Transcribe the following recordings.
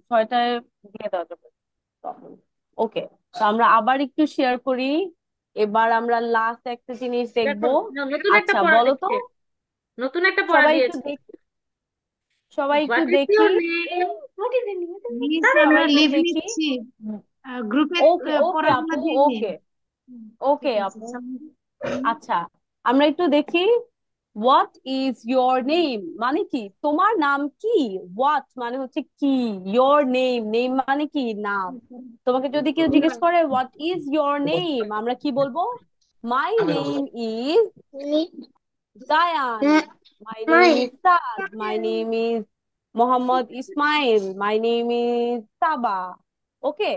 ছয়টায় দিয়ে দেওয়া যাবে। ওকে, তো আমরা আবার একটু শেয়ার করি। এবার আমরা লাস্ট একটা জিনিস দেখো, দেখবো। নতুন একটা আচ্ছা পড়া বলো তো, দিচ্ছে। নতুন একটা পড়া সবাই একটু দিয়েছে। দেখি, সবাই একটু হোয়াট ইজ দেখি, your name, what is your name, miss দাঁড়াও। আমরা সবাই একটু লিভ দেখি। নিচ্ছি, গ্রুপে ওকে ওকে পড়াগুলো আপু, দিয়ে নিন। ওকে ওকে ঠিক আছে আপু। সবাই। আচ্ছা, আমরা একটু দেখি। হোয়াট ইজ ইয়োর নেম মানে কি? তোমার নাম কি? হোয়াট মানে হচ্ছে কি, ইয়োর নেম, নেম মানে কি? নাম। তোমাকে যদি কেউ জিজ্ঞেস করে হোয়াট ইজ ইয়োর নেম, আমরা কি বলবো? মাই name is Zayan. My name is Saad. My name is Muhammad Ismail. My name is Saba. Okay.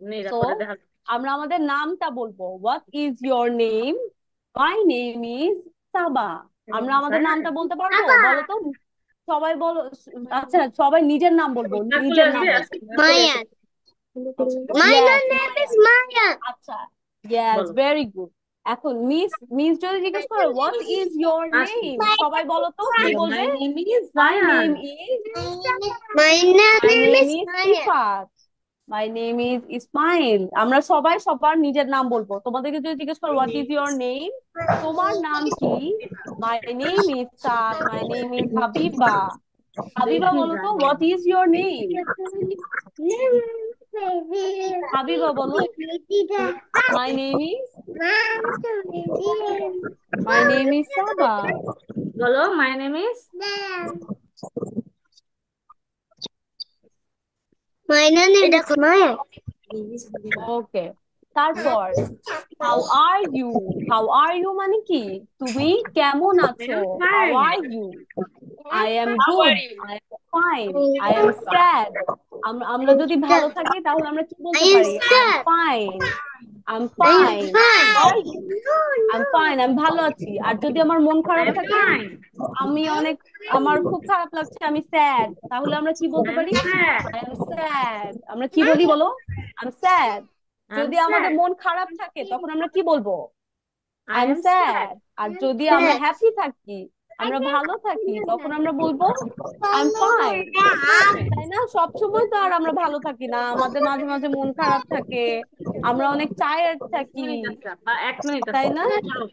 মেয়েরা So করে দেখা। আমরা আমাদের নামটা বলবো। What is your name? My name is Saba. আমরা আমাদের নামটা বলতে পারবো? বলো তো, সবাই বলো। আচ্ছা, সবাই নিজের নাম বলবো, চলে নিজের নাম আসবে, বলবো। আজকে চলে এসেছে। My yes, name is Maya. Maya. আচ্ছা, ইয়েস, বলো। Very good. এখন মিস, মিস যদি জিজ্ঞেস করো হোয়াট ইজ ইয়োর আসি। নেম, সবাই বলো তো কি বলো, মাই বলবে? Name is my Zayan. Name is, My my name name is is Maya. Sifat, my name is Ismail. আমরা সবাই সবার নিজের নাম বলবো। তোমাদেরকে যদি জিজ্ঞেস করো হোয়াট ইজ ইয়োর নেম, তোমার নাম কি? My name is Saad, my name is Habiba. Habiba দেখি বলো তো জানি। What is your name? Habiba বলো। My name is, my name is Saba. বলো, my name is. My name is Maya. Okay, তারপর how are you. How are you মানে কি? তুমি কেমন আছো? How fine. Are you? I am how good, are you? I am fine, I am sad. আমরা যদি ভালো থাকি তাহলে আমরা কি I বলতে am পারি? I am sad. Fine, I am I am fine. How are fine. You? I am fine, আমি ভালো আছি। আর যদি আমার মন আই খারাপ এম থাকে, ফাইন। আমি অনেক, আমার খুব খারাপ লাগছে, আমি স্যাড, তাহলে আমরা কি বলতে আই এম পারি? স্যাড। I am sad. আমরা কি বলি বলো? I am sad. I am যদি আমাদের স্যাড। মন খারাপ থাকে তখন আমরা কি বলবো? I I am am sad. Sad. আর যদি আমরা Sad. হ্যাপি থাকি, আমরা ভালো থাকি, তখন আমরা বলবো আই এম ফাইন। তাই না? সব সময় তো আর আমরা ভালো থাকি না, আমাদের মাঝে মাঝে মন খারাপ থাকে, আমরা অনেক টায়ার্ড 10 থাকি, মিনিট আছে, বা 1 মিনিট তাই আছে। না? চলো।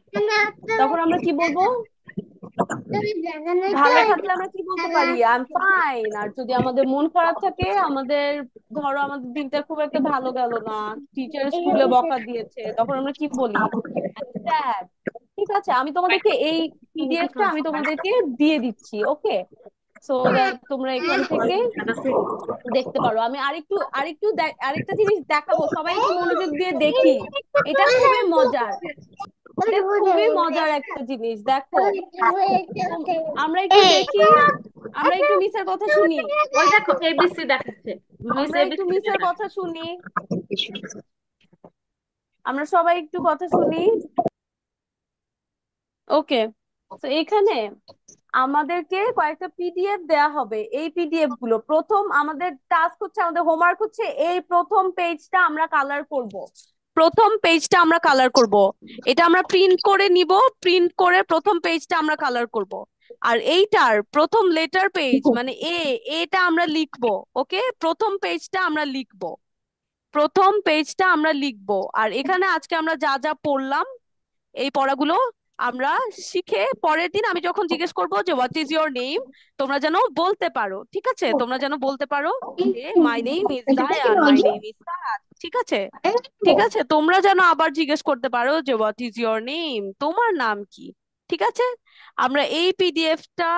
তখন আমরা কি বলবো? ভালো থাকলে আমরা কি বলতে পারি? I am fine. আর যদি আমাদের মন খারাপ থাকে, আমাদের, ধরো আমাদের দিনটা খুব একটা ভালো গেল না, টিচার স্কুলে বকা দিয়েছে, তখন আমরা কি বলি? I am sad. ঠিক আছে, আমি তোমাদেরকে এই পিডিএফটা আমি তোমাদেরকে দিয়ে দিচ্ছি। ওকে, সো দ্যাট তোমরা এখান থেকে দেখতে পারো। আমি আরেকটু আরেকটু আরেকটা জিনিস দেখাবো, সবাই একটু মনোযোগ দিয়ে দেখি। এটা খুবই মজার, এটা খুবই মজার একটা জিনিস, দেখো। তো আমরা একটু দেখি, আমরা একটু মিসের কথা শুনি, ওই দেখো, এবিসি দেখাচ্ছে। মিস আমরা একটু এবিসি মিসের দেখাচ্ছে। কথা শুনি, আমরা সবাই একটু কথা শুনি। ওকে, তো এখানে আমাদেরকে কয়েকটা পিডিএফ দেয়া হবে। এই পিডিএফ গুলো, প্রথম আমাদের টাস্ক হচ্ছে, আমাদের হোমওয়ার্ক হচ্ছে এই প্রথম পেজটা আমরা কালার করব। প্রথম পেজটা আমরা কালার করব, এটা আমরা প্রিন্ট করে নিব। প্রিন্ট করে প্রথম পেজটা আমরা কালার করব। আর এইটার প্রথম লেটার পেজ মানে এটা আমরা লিখবো। ওকে, প্রথম পেজটা আমরা লিখবো, প্রথম পেজটা আমরা লিখবো। আর এখানে আজকে আমরা যা যা পড়লাম, এই পড়াগুলো আমরা শিখে পরের দিন আমি যখন জিজ্ঞেস করবো যে হোয়াট ইজ ইয়োর নেম, তোমরা যেন বলতে পারো। ঠিক আছে, তোমরা যেন বলতে পারো যে my name is Zayan, my name is Saad. ঠিক আছে, ঠিক আছে, তোমরা যেন আবার জিজ্ঞেস করতে পারো যে হোয়াট ইজ ইয়োর নেম, তোমার নাম কি। ঠিক আছে, আমরা এই পিডিএফটা